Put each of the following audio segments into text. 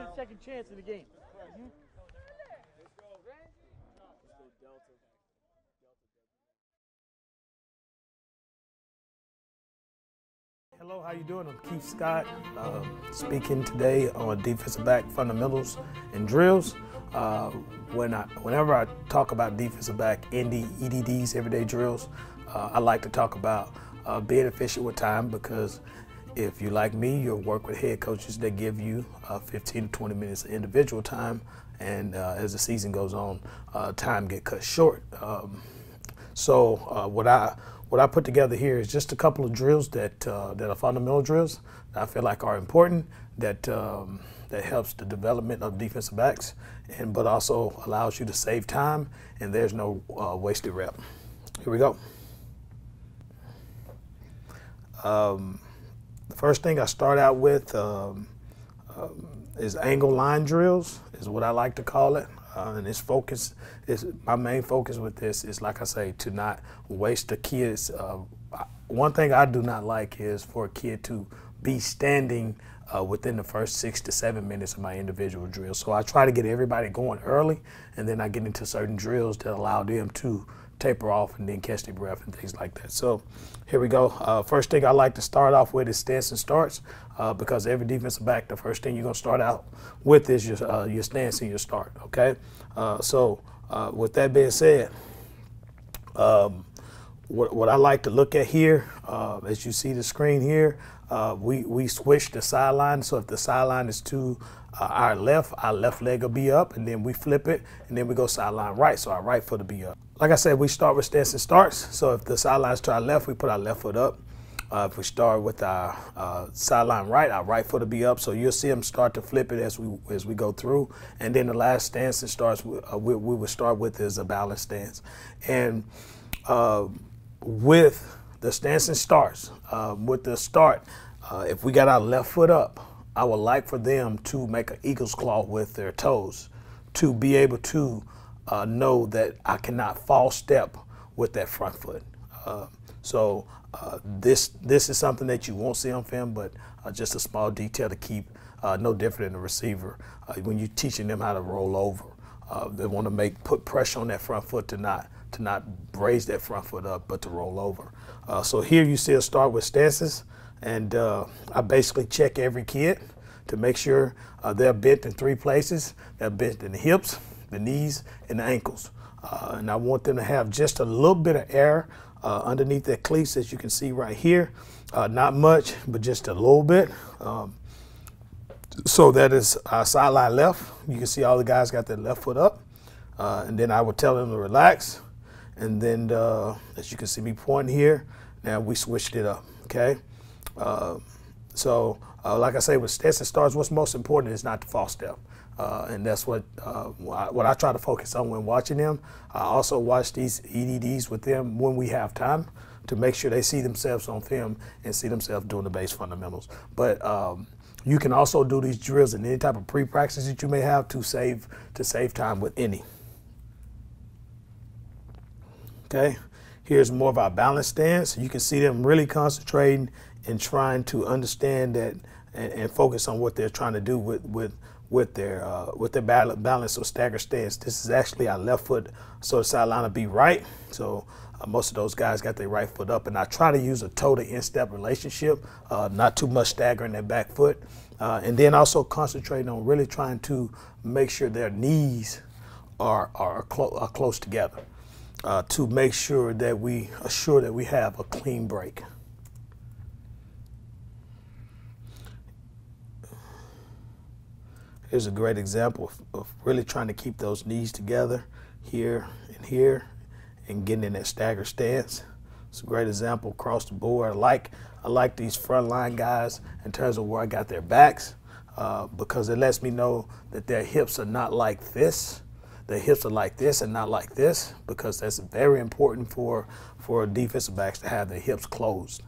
a second chance in the game. Hello, how you doing? I'm Keith Scott, speaking today on defensive back fundamentals and drills. Whenever I talk about defensive back ND, EDDs, everyday drills, I like to talk about being efficient with time, because if you like me, you'll work with head coaches that give you 15 to 20 minutes of individual time, and as the season goes on, time get cut short. So what I put together here is just a couple of drills that are fundamental drills that I feel like are important, that helps the development of defensive backs, but also allows you to save time, and there's no wasted rep. Here we go. The first thing I start out with is angle line drills, is what I like to call it. And my main focus with this is, like I say, to not waste the kids. One thing I do not like is for a kid to be standing within the first 6 to 7 minutes of my individual drill. So I try to get everybody going early, and then I get into certain drills that allow them to taper off and then catch their breath and things like that. So here we go. First thing I like to start off with is stance and starts, because every defensive back, the first thing you're going to start out with is your stance and your start, okay? So with that being said, what I like to look at here, as you see the screen here, we switch the sideline. So if the sideline is to our left leg will be up, and then we flip it, and then we go sideline right, so our right foot will be up. Like I said, we start with stance and starts. So if the sideline is to our left, we put our left foot up. If we start with our sideline right, our right foot will be up. So you'll see them start to flip it as we go through. And then the last stance and starts we would start with is a balanced stance. And with the stance and starts, with the start, if we got our left foot up, I would like for them to make an eagle's claw with their toes, to be able to know that I cannot false step with that front foot. So this is something that you won't see on film, but just a small detail to keep no different than a receiver. When you're teaching them how to roll over, they want to put pressure on that front foot to not raise that front foot up, but to roll over. So here you see us start with stances, and I basically check every kid to make sure they're bent in 3 places. They're bent in the hips, the knees, and the ankles. And I want them to have just a little bit of air underneath their cleats, as you can see right here. Not much, but just a little bit. So that is our sideline left. You can see all the guys got their left foot up. And then I would tell them to relax. And then, as you can see me pointing here, now we switched it up, okay? Like I say, with stance and starts, what's most important is not to false step. And that's what I try to focus on when watching them. I also watch these EDDs with them when we have time, to make sure they see themselves on film and see themselves doing the base fundamentals. But you can also do these drills in any type of pre-practice that you may have to save time with any. Okay, here's more of our balanced stance. You can see them really concentrating and trying to understand that and focus on what they're trying to do with their balance or stagger stance. This is actually our left foot, so the sideline will be right. So most of those guys got their right foot up, and I try to use a toe to instep relationship, not too much staggering their back foot, and then also concentrating on really trying to make sure their knees are close together, to make sure that we have a clean break. Here's a great example of really trying to keep those knees together here and getting in that stagger stance. It's a great example across the board. I like these front line guys in terms of where I got their backs, because it lets me know that their hips are not like this. Their hips are like this and not like this, because that's very important for defensive backs to have their hips closed.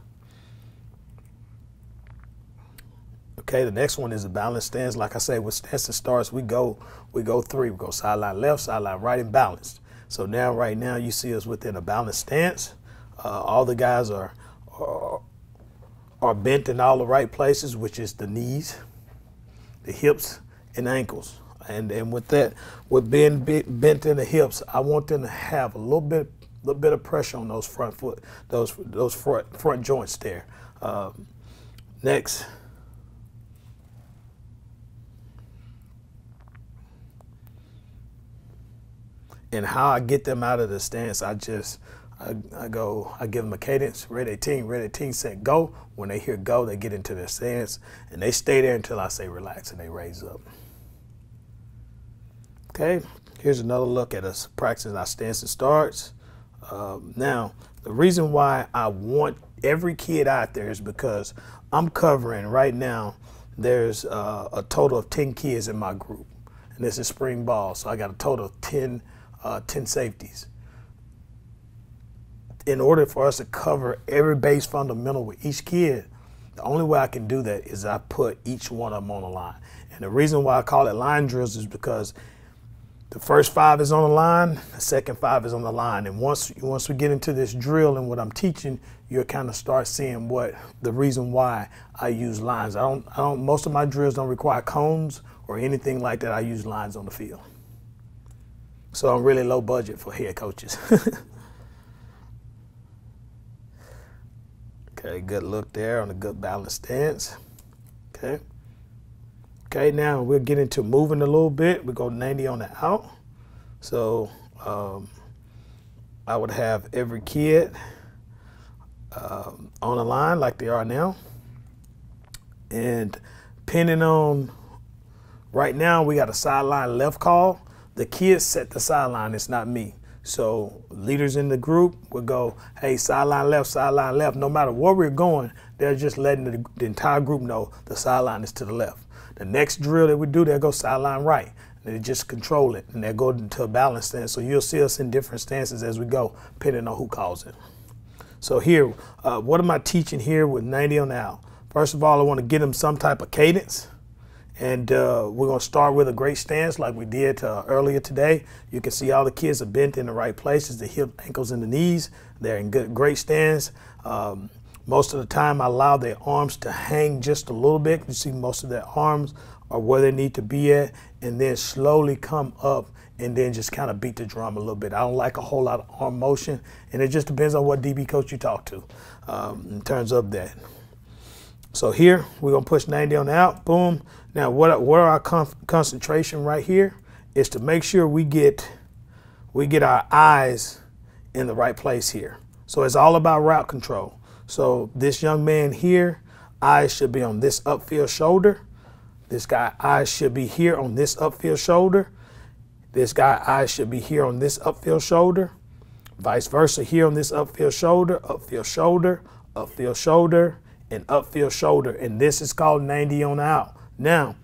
Okay, the next one is a balanced stance. Like I say, with stance and starts, we go 3. We go sideline left, sideline right, and balanced. So right now, you see us within a balanced stance. All the guys are bent in all the right places, which is the knees, the hips, and ankles. And with that, with being bent in the hips, I want them to have a little bit of pressure on those those front joints there. Next. And how I get them out of the stance, I give them a cadence, ready 18, set, go. When they hear go, they get into their stance, and they stay there until I say relax, and they raise up. Okay, here's another look at us practicing our stance and starts. Now, the reason why I want every kid out there is because I'm covering right now, there's a total of 10 kids in my group, and this is spring ball, so I got a total of 10 safeties. In order for us to cover every base fundamental with each kid, the only way I can do that is I put each one of them on the line. And the reason why I call it line drills is because the first 5 is on the line, the second 5 is on the line. And once we get into this drill and what I'm teaching, you'll kind of start seeing what the reason why I use lines. Most of my drills don't require cones or anything like that. I use lines on the field. So I'm really low budget for head coaches. Okay, good look there on a good balanced stance. Okay. Okay, now we'll get into moving a little bit. We go 90 on the out. So I would have every kid on the line like they are now. And depending on, right now we got a sideline left call. The kids set the sideline, it's not me. So leaders in the group would go, hey, sideline left, no matter where we're going, they're just letting the entire group know the sideline is to the left. The next drill that we do, they'll go sideline right. And they just control it, and they'll go into a balanced stance. So you'll see us in different stances as we go, depending on who calls it. So here, what am I teaching here with 90 on the out? First of all, I want to get them some type of cadence. And we're going to start with a great stance like we did earlier today. You can see all the kids are bent in the right places, the hip, ankles, and the knees. They're in great stance. Most of the time, I allow their arms to hang just a little bit. You see most of their arms are where they need to be at, and then slowly come up and then just kind of beat the drum a little bit. I don't like a whole lot of arm motion, and it just depends on what DB coach you talk to in terms of that. So here, we're going to push 90 on the out, boom. Now, what are our concentration right here is to make sure we get our eyes in the right place here. So it's all about route control. So this young man here, eyes should be on this upfield shoulder. This guy, eyes should be here on this upfield shoulder. This guy, eyes should be here on this upfield shoulder. Vice versa, here on this upfield shoulder, upfield shoulder, upfield shoulder, and upfield shoulder. And this is called 90 on the out. Now,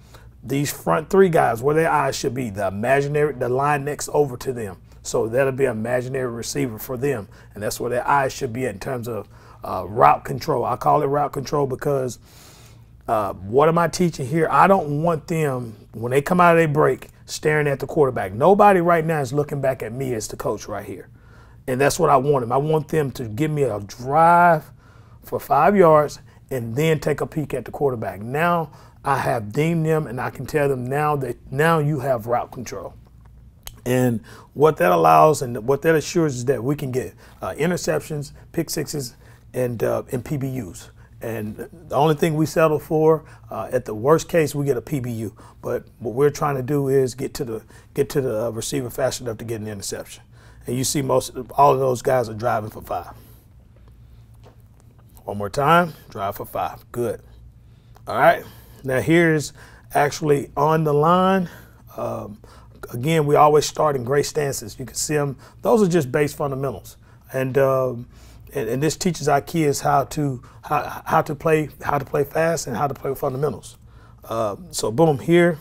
these front 3 guys, where their eyes should be, the line next over to them. So that'll be an imaginary receiver for them. And that's where their eyes should be at in terms of route control. I call it route control because what am I teaching here? I don't want them, when they come out of their break, staring at the quarterback. Nobody right now is looking back at me as the coach right here. And that's what I want them. I want them to give me a drive for 5 yards and then take a peek at the quarterback. Now I have deemed them, and I can tell them now you have route control. And what that allows and what that assures is that we can get interceptions, pick sixes, and PBUs. And the only thing we settle for, at the worst case, we get a PBU. But what we're trying to do is get to the receiver fast enough to get an interception. And you see all of those guys are driving for 5. One more time, drive for 5. Good. All right. Now here's actually on the line. Again, we always start in great stances. You can see them. Those are just base fundamentals. And this teaches our kids how to play fast and how to play fundamentals. So boom, here,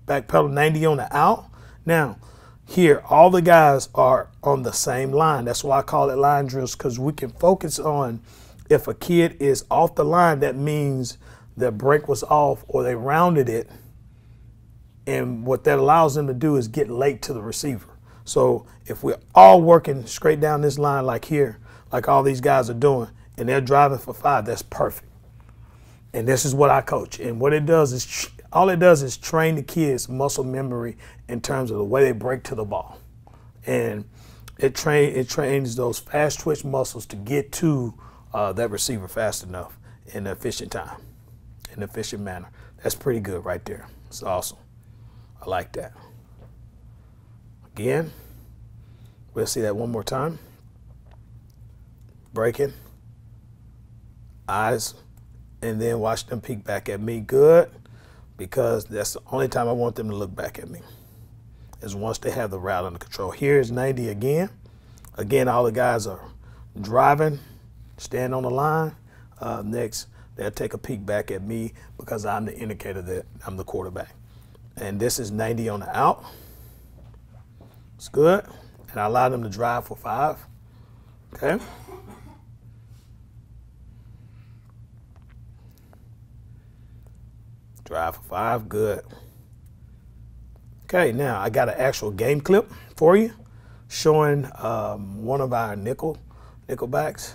back pedal 90 on the out. Now, here, all the guys are on the same line. That's why I call it line drills, because we can focus on if a kid is off the line, that means their break was off or they rounded it. And what that allows them to do is get late to the receiver. So if we're all working straight down this line like here, like all these guys are doing, and they're driving for 5, that's perfect. And this is what I coach. And what it does is All it does is train the kids' muscle memory in terms of the way they break to the ball. And it trains those fast twitch muscles to get to that receiver fast enough in an efficient time, in an efficient manner. That's pretty good right there. It's awesome. I like that. Again, we'll see that one more time. Breaking, eyes, and then watch them peek back at me. Good, because that's the only time I want them to look back at me, is once they have the route under control. Here's 90 again. Again, all the guys are driving, stand on the line. Next, they'll take a peek back at me because I'm the indicator that I'm the quarterback. And this is 90 on the out. It's good. And I allow them to drive for 5. Okay. Drive for 5, good. Okay, now I got an actual game clip for you showing one of our nickelbacks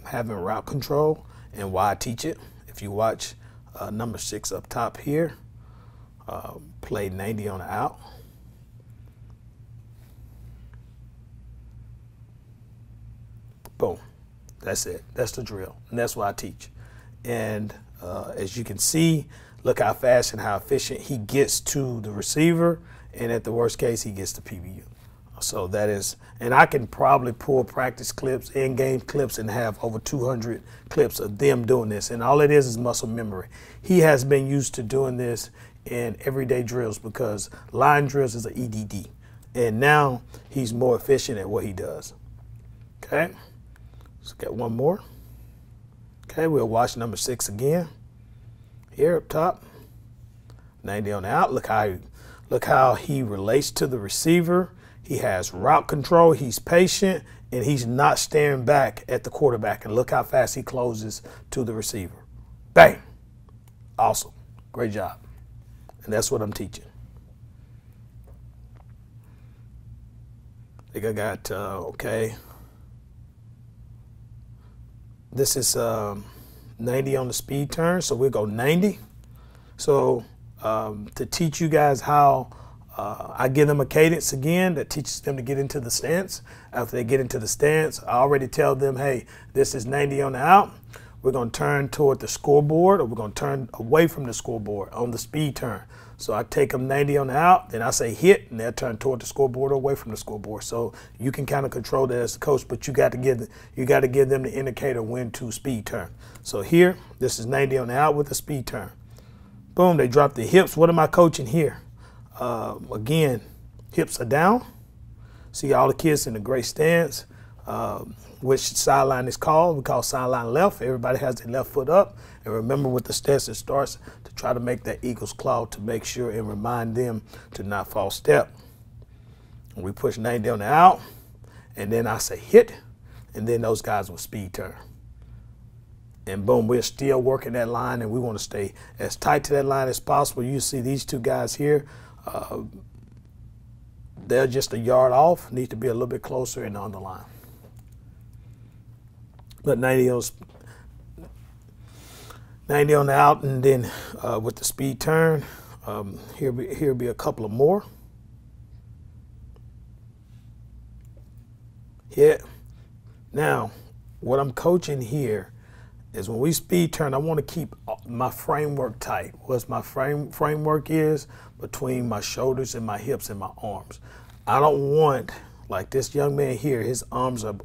having route control and why I teach it. If you watch number 6 up top here, play 90 on the out. Boom, that's it, that's the drill, and that's what I teach. And as you can see, look how fast and how efficient he gets to the receiver, and at the worst case, he gets the PBU. So that is, and I can probably pull practice clips, in-game clips, and have over 200 clips of them doing this. And all it is muscle memory. He has been used to doing this in everyday drills because line drills is an EDD. And now he's more efficient at what he does. Okay, let's get one more. Okay, we'll watch number 6 again. Here up top, 90 on the out. Look how he relates to the receiver. He has route control. He's patient, and he's not staring back at the quarterback. And look how fast he closes to the receiver. Bang! Awesome. Great job. And that's what I'm teaching. I think I got okay. This is 90 on the speed turn, so we'll go 90. So to teach you guys how I give them a cadence again that teaches them to get into the stance. After they get into the stance, I already tell them, hey, this is 90 on the out. We're going to turn toward the scoreboard, or we're going to turn away from the scoreboard on the speed turn. So I take them 90 on the out, then I say hit, and they'll turn toward the scoreboard or away from the scoreboard. So you can kind of control that as the coach, but you got to give them the indicator when to speed turn. So here, this is 90 on the out with a speed turn. Boom, they drop the hips. What am I coaching here? Again, hips are down. See all the kids in a great stance. Which sideline is called? We call sideline left. Everybody has their left foot up. And remember with the stance, it starts to try to make that eagle's claw to make sure and remind them to not false step. And we push 90 on the out, and then I say hit, and then those guys will speed turn. And boom, we're still working that line, and we want to stay as tight to that line as possible. You see these two guys here, they're just a yard off, need to be a little bit closer and on the line. But 90 on the out, and then with the speed turn, here'll be a couple of more. Hit. Now, what I'm coaching here is when we speed turn, I want to keep my framework tight. What my framework is between my shoulders and my hips and my arms. I don't want, like this young man here, his arms are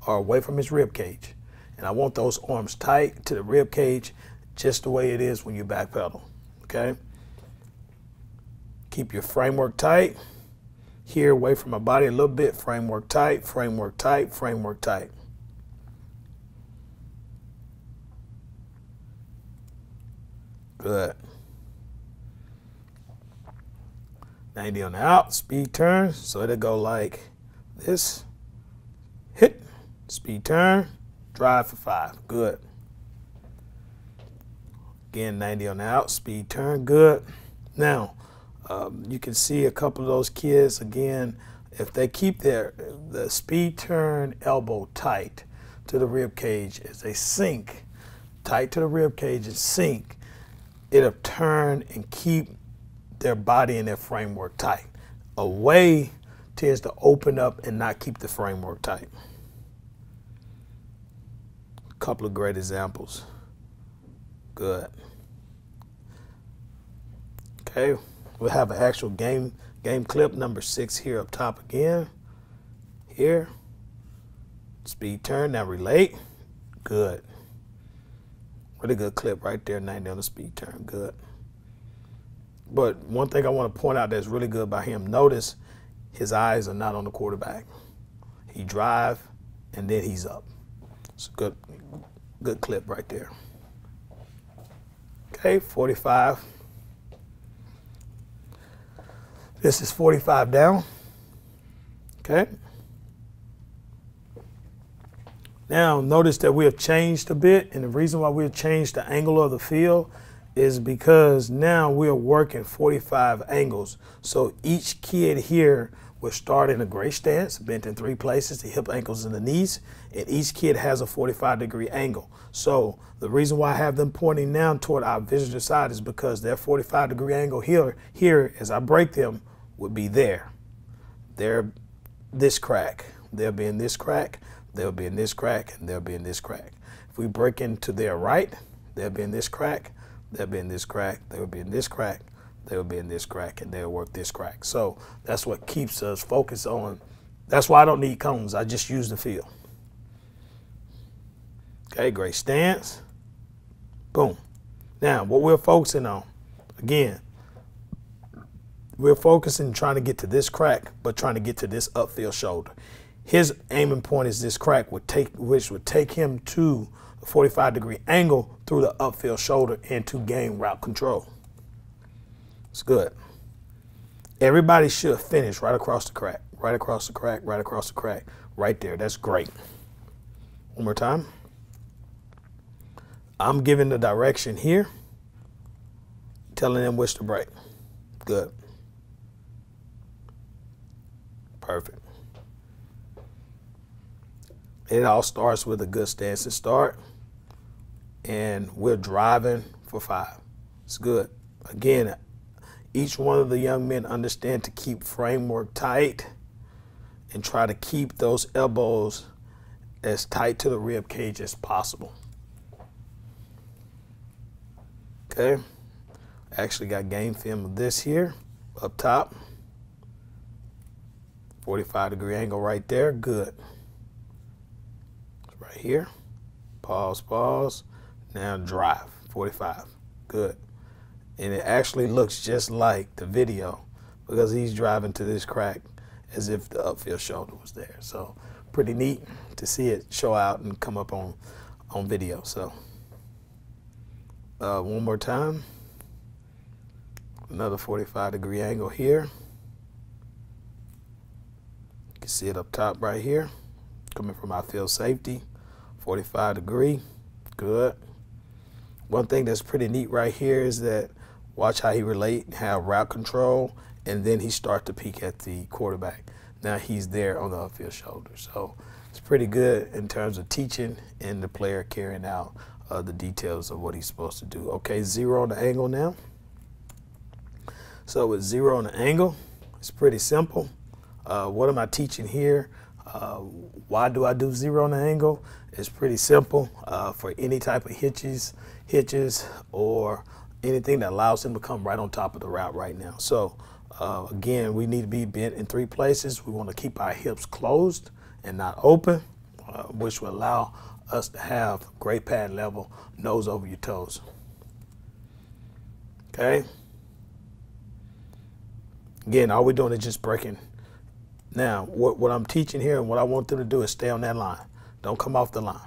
away from his rib cage. And I want those arms tight to the rib cage, just the way it is when you backpedal, okay? Keep your framework tight. Here, away from my body a little bit, framework tight, framework tight, framework tight. Good. 90 on the out, speed turn. So it'll go like this. Hit, speed turn, drive for 5. Good. Again, 90 on the out, speed turn. Good. Now, you can see a couple of those kids, again, if they keep the speed turn elbow tight to the rib cage as they sink, tight to the rib cage and sink, it'll turn and keep their body and their framework tight. Away tends to open up and not keep the framework tight. A couple of great examples. Good. Okay, we'll have an actual game clip, number 6 here up top again. Here. Speed turn, now relate. Good. Really good clip right there, 90 on the speed turn, good. But one thing I want to point out that's really good about him, notice his eyes are not on the quarterback. He drive and then he's up. It's a good clip right there. Okay, 45. This is 45 down. Okay. Now notice that we have changed a bit, and the reason why we have changed the angle of the field is because now we are working 45 angles. So each kid here will start in a great stance, bent in 3 places, the hip, ankles, and the knees, and each kid has a 45-degree angle. So the reason why I have them pointing down toward our visitor side is because their 45-degree angle here, as I break them, would be there. They're this crack. They'll be in this crack, they'll be in this crack, and they'll be in this crack. If we break into their right, they'll be in this crack, they'll be in this crack, they'll be in this crack, they'll be in this crack, and they'll work this crack. So that's what keeps us focused on. That's why I don't need cones. I just use the field. Okay, great stance. Boom. Now, what we're focusing on, again, we're focusing trying to get to this crack, but trying to get to this upfield shoulder. His aiming point is this crack, which would take him to a 45-degree angle through the upfield shoulder and to gain route control. It's good. Everybody should finish right across the crack, right across the crack, right across the crack, right there. That's great. One more time. I'm giving the direction here, telling them which to break. Good. Perfect. It all starts with a good stance to start, and we're driving for 5. It's good. Again, each one of the young men understand to keep framework tight and try to keep those elbows as tight to the rib cage as possible. Okay, actually got game film of this here up top. 45-degree angle right there, good. Right here, pause, pause, now drive, 45, good. And it actually looks just like the video because he's driving to this crack as if the upfield shoulder was there. So pretty neat to see it show out and come up on video. So one more time, another 45-degree angle here. You can see it up top right here, coming from our field safety, 45-degree, good. One thing that's pretty neat right here is that watch how he have route control, and then he starts to peek at the quarterback. Now he's there on the upfield shoulder. So it's pretty good in terms of teaching and the player carrying out the details of what he's supposed to do. Okay, 0 on the angle now. So with 0 on the angle, it's pretty simple. What am I teaching here? Why do I do 0 on the angle? It's pretty simple. For any type of hitches, or anything that allows him to come right on top of the route right now. So again, we need to be bent in 3 places. We want to keep our hips closed and not open, which will allow us to have great pad level, nose over your toes. Okay. Again, all we're doing is just breaking. Now, what I'm teaching here and what I want them to do is stay on that line. Don't come off the line.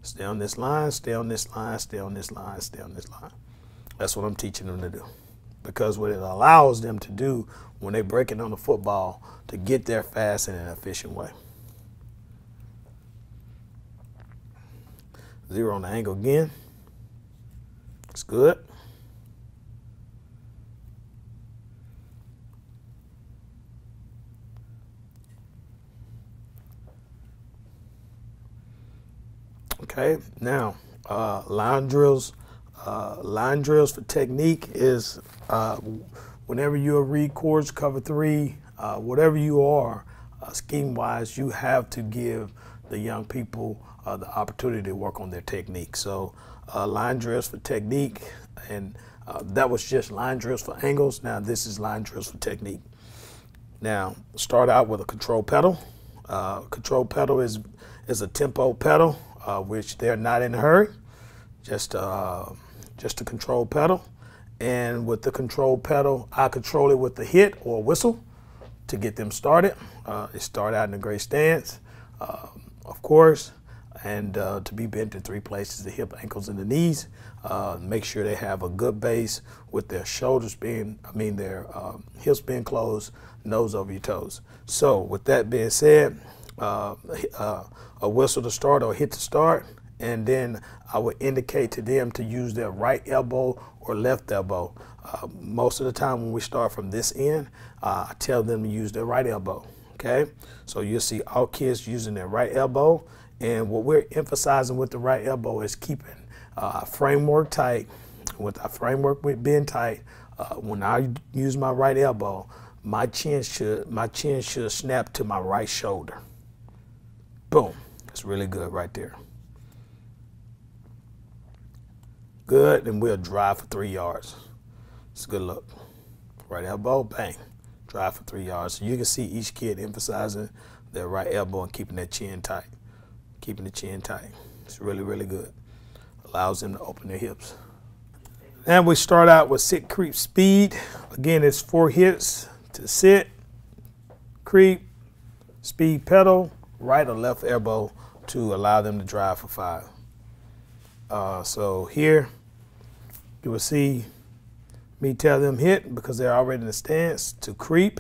Stay on this line, stay on this line, stay on this line, stay on this line. That's what I'm teaching them to do. Because what it allows them to do when they're breaking on the football, to get there fast in an efficient way. 0 on the angle again. Looks good. Okay, now line drills Line drills for technique is whenever you're read course, cover three, whatever you are, scheme-wise, you have to give the young people the opportunity to work on their technique. So line drills for technique, and that was just line drills for angles. Now this is line drills for technique. Now start out with a control pedal. Control pedal is a tempo pedal, which they're not in a hurry. Just a control pedal. And with the control pedal, I control it with the hit or whistle to get them started. They start out in a great stance, of course, and to be bent in three places: the hip, ankles, and the knees. Make sure they have a good base with their shoulders being, their hips being closed, nose over your toes. So with that being said, a whistle to start or hit to start, and then I would indicate to them to use their right elbow or left elbow. Most of the time when we start from this end, I tell them to use their right elbow, okay? So you'll see all kids using their right elbow, and what we're emphasizing with the right elbow is keeping framework tight. With our framework being tight, when I use my right elbow, my chin should snap to my right shoulder. Boom, that's really good right there. Good, and we'll drive for 3 yards. It's a good look. Right elbow, bang, drive for 3 yards. So you can see each kid emphasizing their right elbow and keeping that chin tight. Keeping the chin tight. It's really, really good. Allows them to open their hips. And we start out with sit, creep, speed. Again, it's 4 hits to sit, creep, speed pedal, right or left elbow to allow them to drive for 5. So here you will see me tell them hit because they're already in the stance, to creep,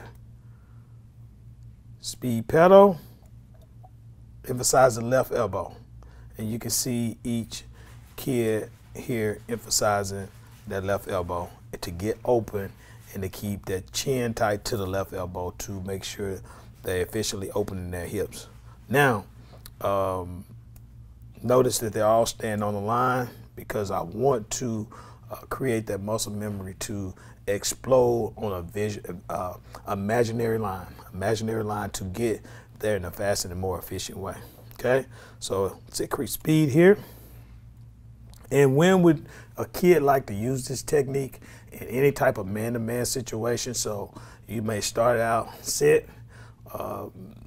speed pedal, emphasize the left elbow. And you can see each kid here emphasizing that left elbow to get open and to keep that chin tight to the left elbow to make sure they're efficiently opening their hips. Now, notice that they're all staying on the line because I want to create that muscle memory to explode on a imaginary line to get there in a faster and more efficient way. Okay, so sit, creep, speed here. And when would a kid like to use this technique in any type of man-to-man situation? So you may start out sit,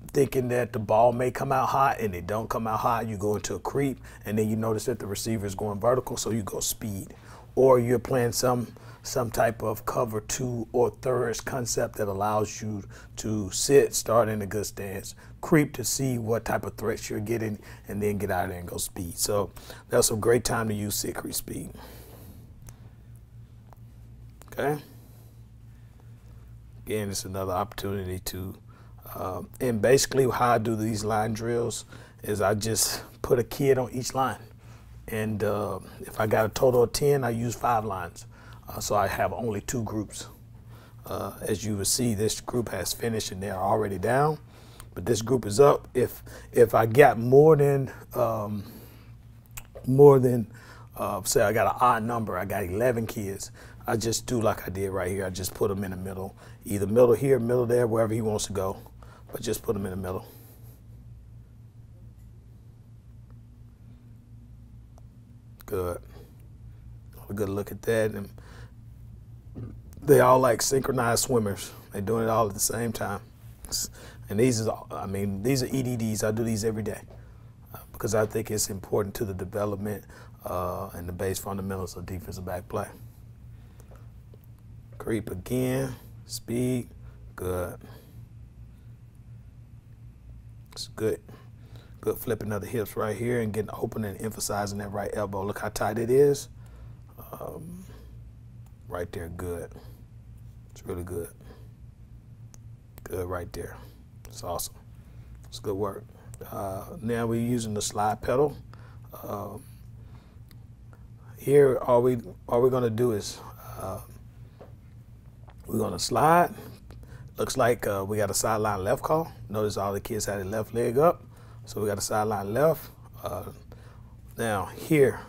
thinking that the ball may come out hot, and it don't come out hot. You go into a creep, and then you notice that the receiver is going vertical, so you go speed. Or you're playing some type of cover 2 or thirds concept that allows you to sit, start in a good stance, creep to see what type of threats you're getting, and then get out of there and go speed. So that's a great time to use sit, creep, speed. Okay. Again, it's another opportunity to, and basically how I do these line drills is I just put a kid on each line. And if I got a total of 10, I use 5 lines. So I have only 2 groups. As you will see, this group has finished and they're already down, but this group is up. If I got more than say I got an odd number, I got 11 kids, I just do like I did right here. I just put them in the middle, either middle here, middle there, wherever he wants to go, but just put them in the middle. Good. A good look at that. And they all like synchronized swimmers. They're doing it all at the same time. And these are, these are EDDs. I do these every day because I think it's important to the development and the base fundamentals of defensive back play. Creep again, speed, good. It's good. Good flipping of the hips right here and getting open and emphasizing that right elbow. Look how tight it is. Right there, good. It's really good. Good right there. It's awesome. It's good work. Now we're using the slide pedal. Here, all we're gonna do is we're gonna slide. Looks like we got a sideline left call. Notice all the kids had their left leg up. So we got a sideline left. Now here,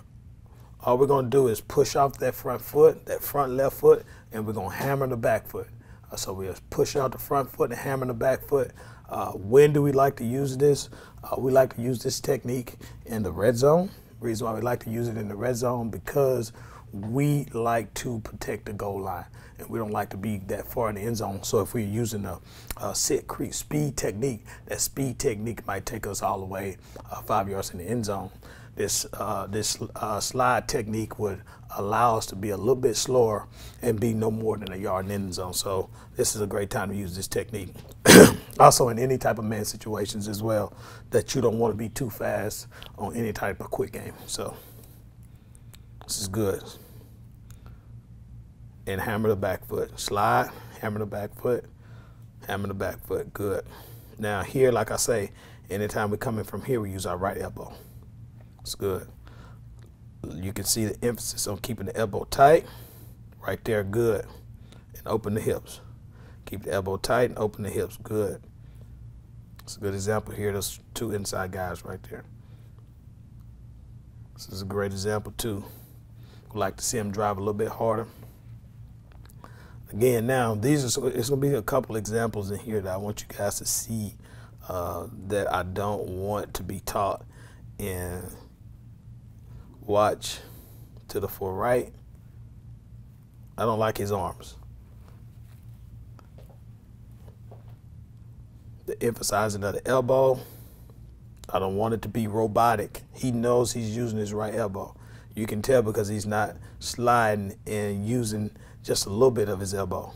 All we're going to do is push off that front foot, that front left foot, and we're going to hammer the back foot. So we'll push out the front foot and hammer the back foot. When do we like to use this? We like to use this technique in the red zone. Reason why we like to use it in the red zone, because we like to protect the goal line, and we don't like to be that far in the end zone. So if we're using a sit, creep, speed technique, that speed technique might take us all the way 5 yards in the end zone. This slide technique would allow us to be a little bit slower and be no more than a yard in the end zone. So this is a great time to use this technique. Also in any type of man situations as well, that you don't want to be too fast on any type of quick game. So this is good. And hammer the back foot. Slide, hammer the back foot, hammer the back foot. Good. Now here, like I say, anytime we're coming from here, we use our right elbow. It's good. You can see the emphasis on keeping the elbow tight. Right there, good. And open the hips. Keep the elbow tight and open the hips. Good. It's a good example here. Those two inside guys right there. This is a great example too. I'd like to see him drive a little bit harder. Again, now it's going to be a couple examples in here that I want you guys to see that I don't want to be taught in. Watch to the far right. I don't like his arms. The emphasizing of the elbow. I don't want it to be robotic. He knows he's using his right elbow. You can tell because he's not sliding and using just a little bit of his elbow.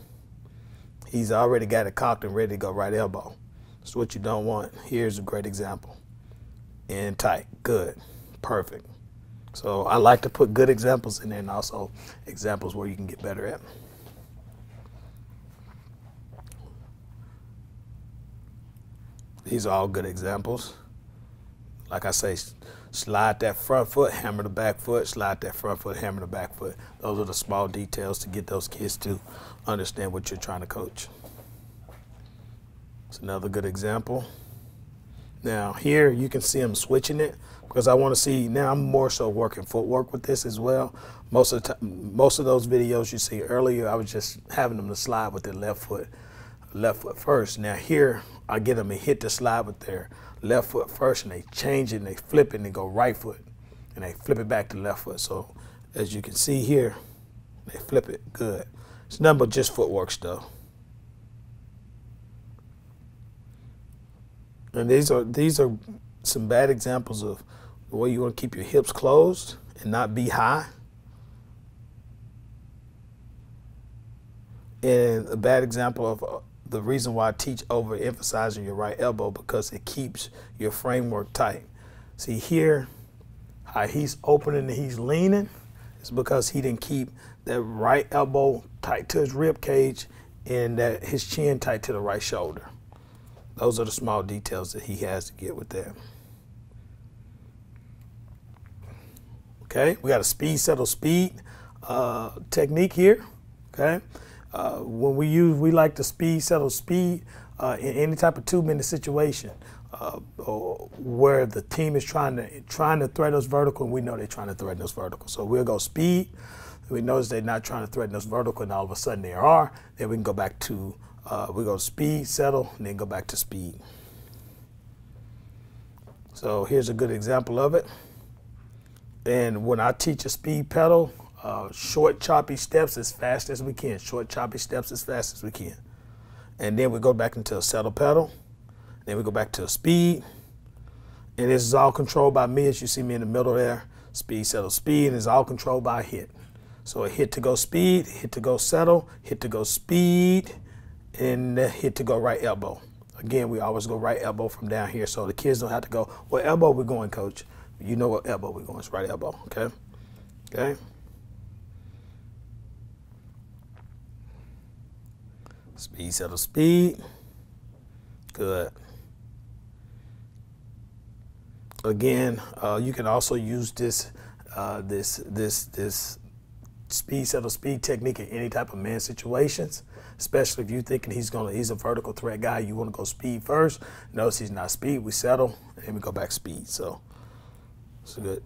He's already got it cocked and ready to go right elbow. That's what you don't want. Here's a great example. And tight. Good. Perfect. So I like to put good examples in there, and also examples where you can get better at. These are all good examples. Like I say, slide that front foot, hammer the back foot, slide that front foot, hammer the back foot. Those are the small details to get those kids to understand what you're trying to coach. It's another good example. Now here you can see them switching it, because I want to see, now I'm more so working footwork with this as well. Most of those videos you see earlier, I was just having them to slide with their left foot first. Now here I get them to hit the slide with their left foot first, and they change it and they flip it and they go right foot and they flip it back to left foot. So as you can see here, they flip it. Good. It's nothing but just footwork stuff. And these are some bad examples of the way you want to keep your hips closed and not be high. And a bad example of the reason why I teach overemphasizing your right elbow, because it keeps your framework tight. See here, how he's opening and he's leaning, is because he didn't keep that right elbow tight to his rib cage and that his chin tight to the right shoulder. Those are the small details that he has to get with that. Okay, we got a speed, settle, speed technique here. Okay, when we like to speed, settle, speed in any type of 2-minute situation where the team is trying to threaten us vertical, and we know they're trying to threaten us vertical. So we'll go speed. We notice they're not trying to threaten us vertical, and all of a sudden they are. Then we can go back to we go speed, settle, and then go back to speed. So here's a good example of it. And when I teach a speed pedal, short choppy steps as fast as we can. Short choppy steps as fast as we can. And then we go back into a settle pedal. Then we go back to a speed. And this is all controlled by me, as you see me in the middle there. Speed, settle, speed, and it's all controlled by a hit. So a hit to go speed, hit to go settle, hit to go speed, and hit to go right elbow. Again, we always go right elbow from down here, so the kids don't have to go, what elbow we going, coach? You know what elbow we're going, it's right elbow, okay? Okay? Speed, settle, speed. Good. Again, you can also use this speed, settle, speed technique in any type of man situations, especially if you're thinking he's a vertical threat guy. You want to go speed first. Notice he's not speed. We settle, and then we go back speed. So it's a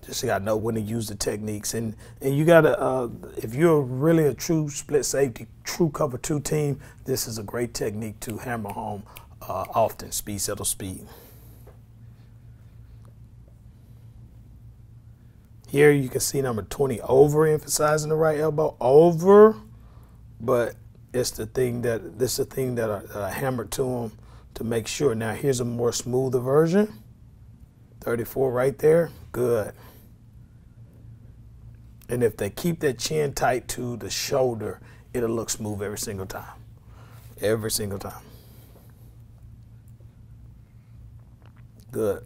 Just gotta know when to use the techniques, and you gotta if you're really a true split safety, true cover two team, this is a great technique to hammer home often. Speed settle speed. Here you can see number 20 overemphasizing the right elbow over, but it's the thing that I hammered to him to make sure. Now here's a more smoother version. 34 right there, good. And if they keep that chin tight to the shoulder, it'll look smooth every single time. Every single time. Good.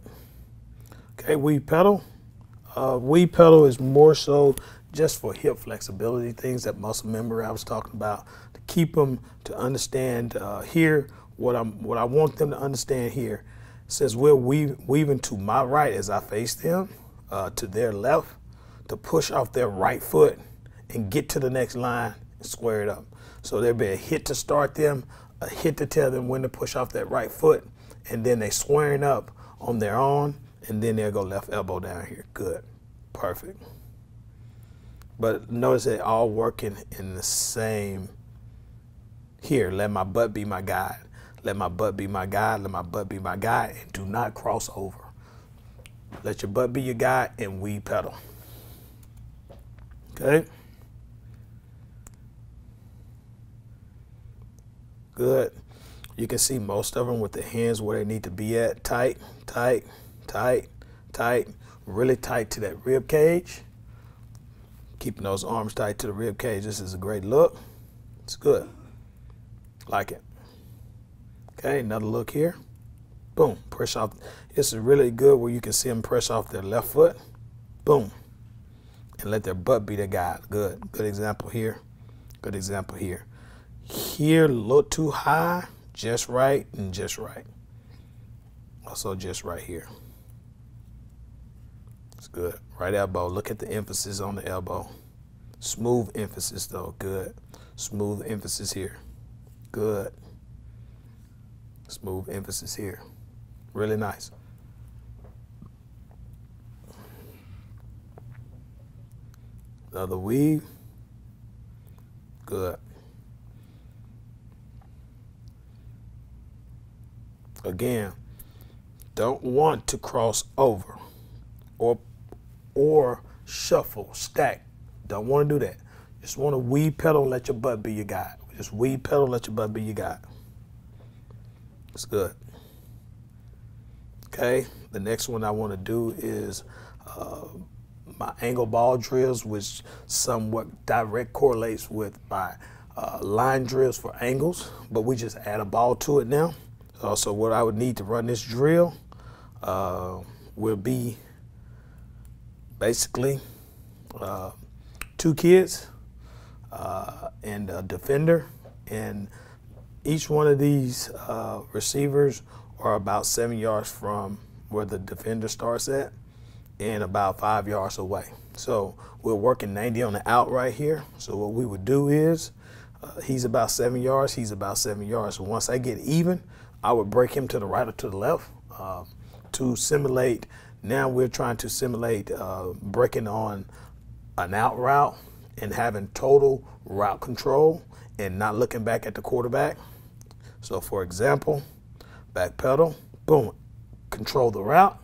Okay, weave pedal. Weave pedal is more so just for hip flexibility, things that muscle memory I was talking about, to keep them to understand here what I want them to understand here. It says we're weaving to my right as I face them, to their left, to push off their right foot and get to the next line and square it up. So there'll be a hit to start them, a hit to tell them when to push off that right foot, and then they squaring up on their own, and then they'll go left elbow down here. Good, perfect. But notice they all working in the same here. Let my butt be my guide. Let my butt be my guide. Let my butt be my guide, and do not cross over. Let your butt be your guide and weave pedal. Okay. Good. You can see most of them with the hands where they need to be at. Tight, tight, tight, tight. Really tight to that rib cage. Keeping those arms tight to the rib cage. This is a great look. It's good. Like it. Okay, another look here. Boom. Press off. This is really good where you can see them press off their left foot. Boom. And let their butt be their guide. Good. Good example here. Good example here. Here, a little too high. Just right and just right. Also just right here. It's good. Right elbow. Look at the emphasis on the elbow. Smooth emphasis though. Good. Smooth emphasis here. Good. Smooth emphasis here. Really nice. Another weave. Good. Again, don't want to cross over or shuffle, stack. Don't want to do that. Just want to weave pedal and let your butt be your guide. Just weave pedal, let your butt be your guide. It's good. Okay, the next one I want to do is my angle ball drills, which somewhat direct correlates with my line drills for angles, but we just add a ball to it now. So what I would need to run this drill will be basically 2 kids and a defender, and each one of these receivers are about 7 yards from where the defender starts at and about 5 yards away. So we're working 90 on the out right here. So what we would do is he's about 7 yards, he's about 7 yards. So once I get even, I would break him to the right or to the left to simulate. Now we're trying to simulate breaking on an out route and having total route control and not looking back at the quarterback. So for example, back pedal, boom, control the route.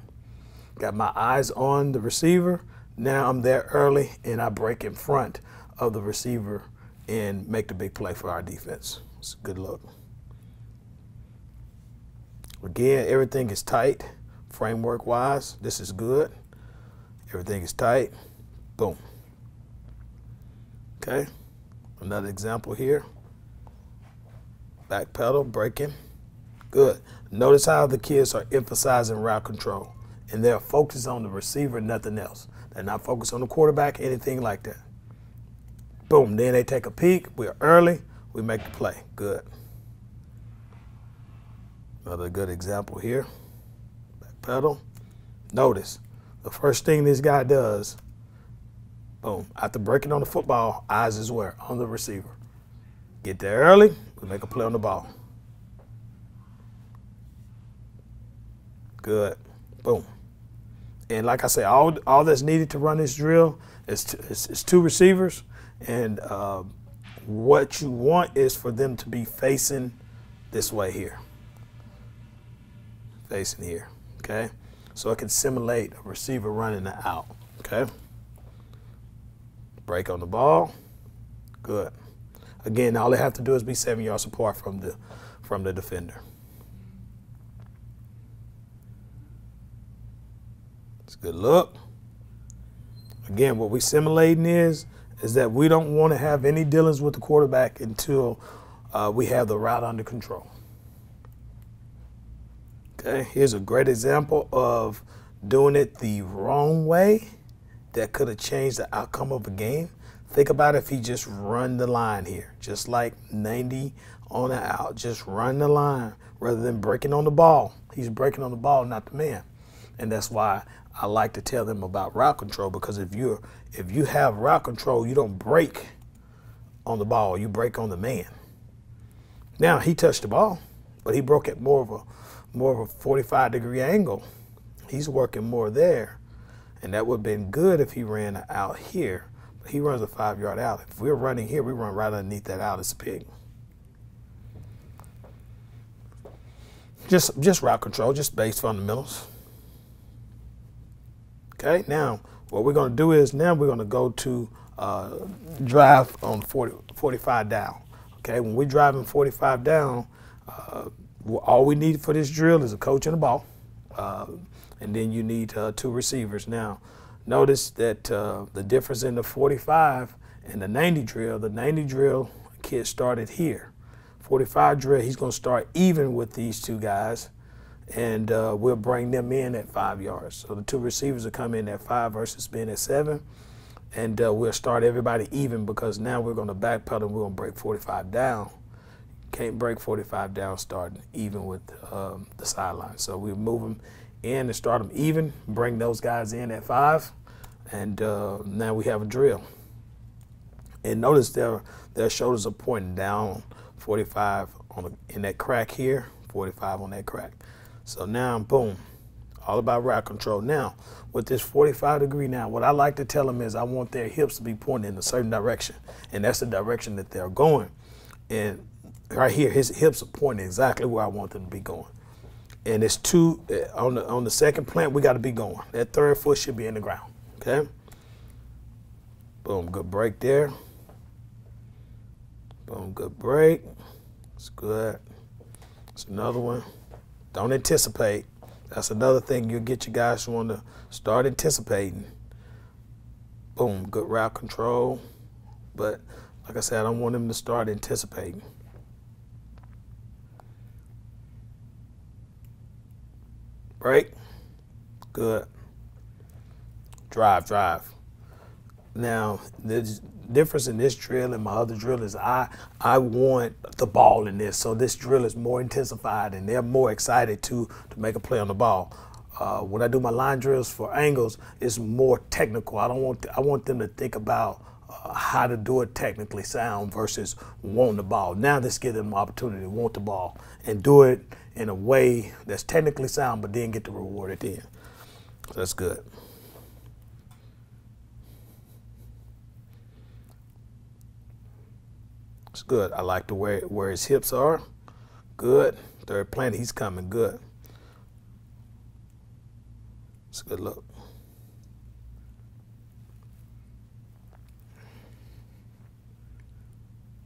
Got my eyes on the receiver. Now I'm there early and I break in front of the receiver and make the big play for our defense. It's a good look. Again, everything is tight, framework wise. This is good. Everything is tight. Boom. Okay. Another example here. Back pedal, breaking. Good. Notice how the kids are emphasizing route control, and they're focused on the receiver, nothing else. They're not focused on the quarterback, anything like that. Boom. Then they take a peek. We're early. We make the play. Good. Another good example here. Back pedal. Notice the first thing this guy does, boom, after breaking on the football, eyes is where? On the receiver. Get there early, we make a play on the ball. Good. Boom. And like I say, all that's needed to run this drill is two receivers. And what you want is for them to be facing this way here. Facing here, okay? So it can simulate a receiver running the out, okay? Break on the ball, good. Again, all they have to do is be 7 yards apart from the defender. It's a good look. Again, what we're simulating is that we don't want to have any dealings with the quarterback until we have the route under control. Okay, here's a great example of doing it the wrong way that could have changed the outcome of a game. Think about if he just run the line here, just like 90 on the out, just run the line rather than breaking on the ball. He's breaking on the ball, not the man. And that's why I like to tell them about route control, because if you have route control, you don't break on the ball, you break on the man. Now he touched the ball, but he broke at more of a 45-degree angle. He's working more there, and that would have been good if he ran out here. But he runs a 5-yard out. If we're running here, we run right underneath that out. It's a pig. Just route control, just base fundamentals. Okay, now what we're going to do is now we're going to go to drive on 45 down. Okay, when we're driving 45 down, all we need for this drill is a coach and a ball, and then you need 2 receivers. Now, notice that the difference in the 45 and the 90 drill, the 90 drill kid started here. 45 drill, he's going to start even with these 2 guys, and we'll bring them in at 5 yards. So the 2 receivers will come in at 5 versus being at 7, and we'll start everybody even, because now we're going to backpedal and we're going to break 45 down. Can't break 45 down starting even with the sideline. So we move them in and start them even, bring those guys in at 5, and now we have a drill. And notice their shoulders are pointing down, 45 in that crack here, 45 on that crack. So now, boom, all about route control. Now, with this 45-degree now, what I like to tell them is I want their hips to be pointing in a certain direction, and that's the direction that they're going. And right here, his hips are pointing exactly where I want them to be going. And it's 2, on the second plant, we got to be going. That 3rd foot should be in the ground, okay? Boom, good break there. Boom, good break. It's good. It's another one. Don't anticipate. That's another thing you'll get your guys to want to start anticipating. Boom, good route control. But like I said, I don't want them to start anticipating. Break. Good. Drive. Now, the difference in this drill and my other drill is I want the ball in this. So this drill is more intensified, and they're more excited to make a play on the ball. When I do my line drills for angles, it's more technical. I want them to think about how to do it technically sound versus want the ball. Now this gives them an opportunity to want the ball and do it in a way that's technically sound, but then get the reward at the end. So that's good. It's good. I like the way where his hips are. Good. 3rd plant, he's coming good. It's a good look.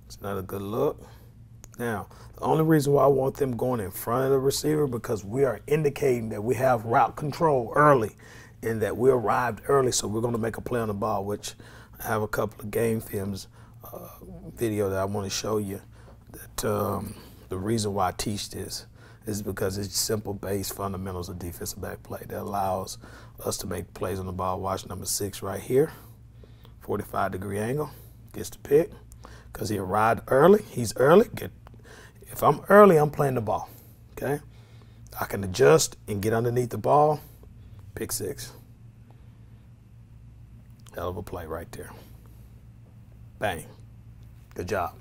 It's not a good look. Now, the only reason why I want them going in front of the receiver, because we are indicating that we have route control early and that we arrived early, so we're going to make a play on the ball, which I have a couple of game films video that I want to show you. That the reason why I teach this is because it's simple base fundamentals of defensive back play that allows us to make plays on the ball. Watch number 6 right here, 45-degree angle, gets the pick because he arrived early. He's early. If I'm early, I'm playing the ball. Okay, I can adjust and get underneath the ball. Pick 6. Hell of a play right there. Bang. Good job.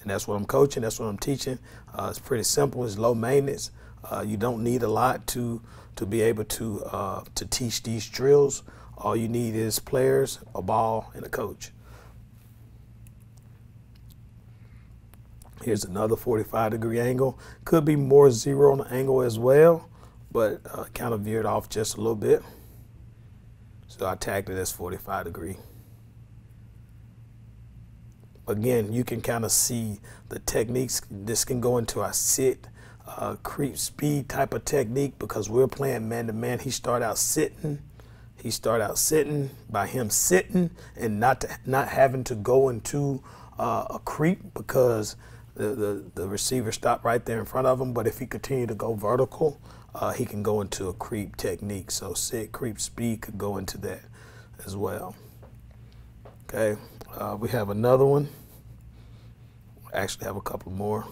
And that's what I'm coaching. That's what I'm teaching. It's pretty simple. It's low maintenance. You don't need a lot to be able to teach these drills. All you need is players, a ball, and a coach. Here's another 45-degree angle. Could be more zero on the angle as well, but kind of veered off just a little bit. So I tagged it as 45-degree. Again, you can kind of see the techniques. This can go into a sit, creep speed type of technique because we're playing man-to-man. He started out sitting. He started out sitting by him sitting and not having to go into a creep because the receiver stopped right there in front of him. But if he continued to go vertical, he can go into a creep technique. So sit, creep, speed could go into that as well. Okay, we have another one. Actually have a couple more.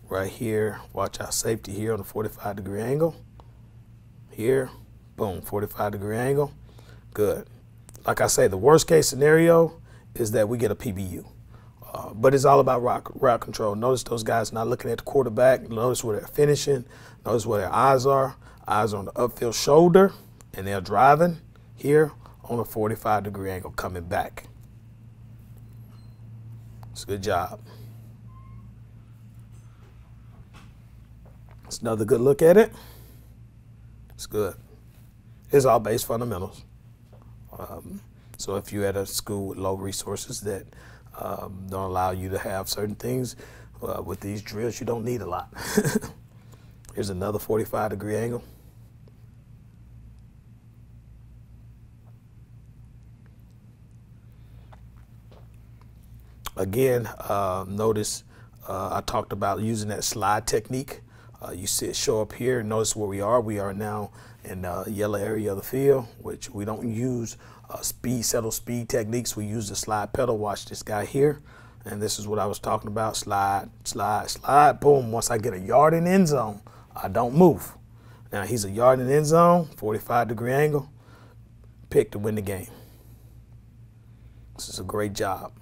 Right here, watch our safety here on the 45-degree angle. Here, boom, 45-degree angle. Good. Like I say, the worst case scenario is that we get a PBU. But it's all about route control. Notice those guys not looking at the quarterback. Notice where they're finishing. Notice where their eyes are. Eyes on the upfield shoulder. And they're driving here on a 45-degree angle coming back. It's a good job. It's another good look at it. It's good. It's all base fundamentals. So if you're at a school with low resources that don't allow you to have certain things, with these drills, you don't need a lot. Here's another 45-degree angle. Again, notice I talked about using that slide technique. You see it show up here. Notice where we are. We are now in the yellow area of the field, which we don't use settle speed techniques. We use the slide pedal. Watch this guy here. And this is what I was talking about. Slide, slide, slide, boom. Once I get a yard in end zone, I don't move. Now he's a yard in end zone, 45-degree angle, pick to win the game. This is a great job.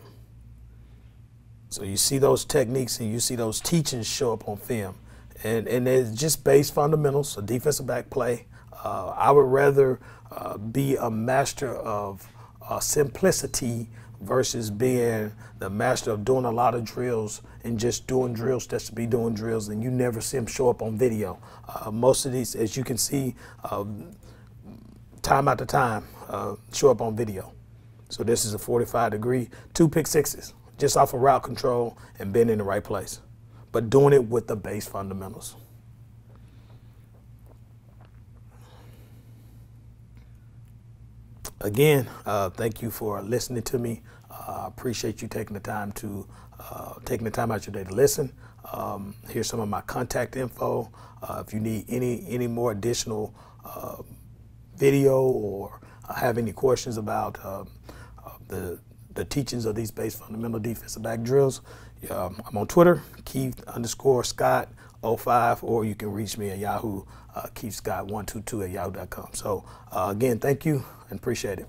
So you see those techniques and you see those teachings show up on film. And it's just base fundamentals, a defensive back play. I would rather be a master of simplicity versus being the master of doing a lot of drills and just doing drills just to be doing drills, and you never see them show up on video. Most of these, as you can see, time after time, show up on video. So this is a 45-degree, 2 pick sixes, just off of route control and being in the right place, but doing it with the base fundamentals. Again, thank you for listening to me. I appreciate you taking the time out your day to listen. Here's some of my contact info. If you need any more additional video or have any questions about the teachings of these base fundamental defensive back drills, I'm on Twitter, Keith_Scott05, or you can reach me at Yahoo, KeithScott122 at yahoo.com. So again, thank you and appreciate it.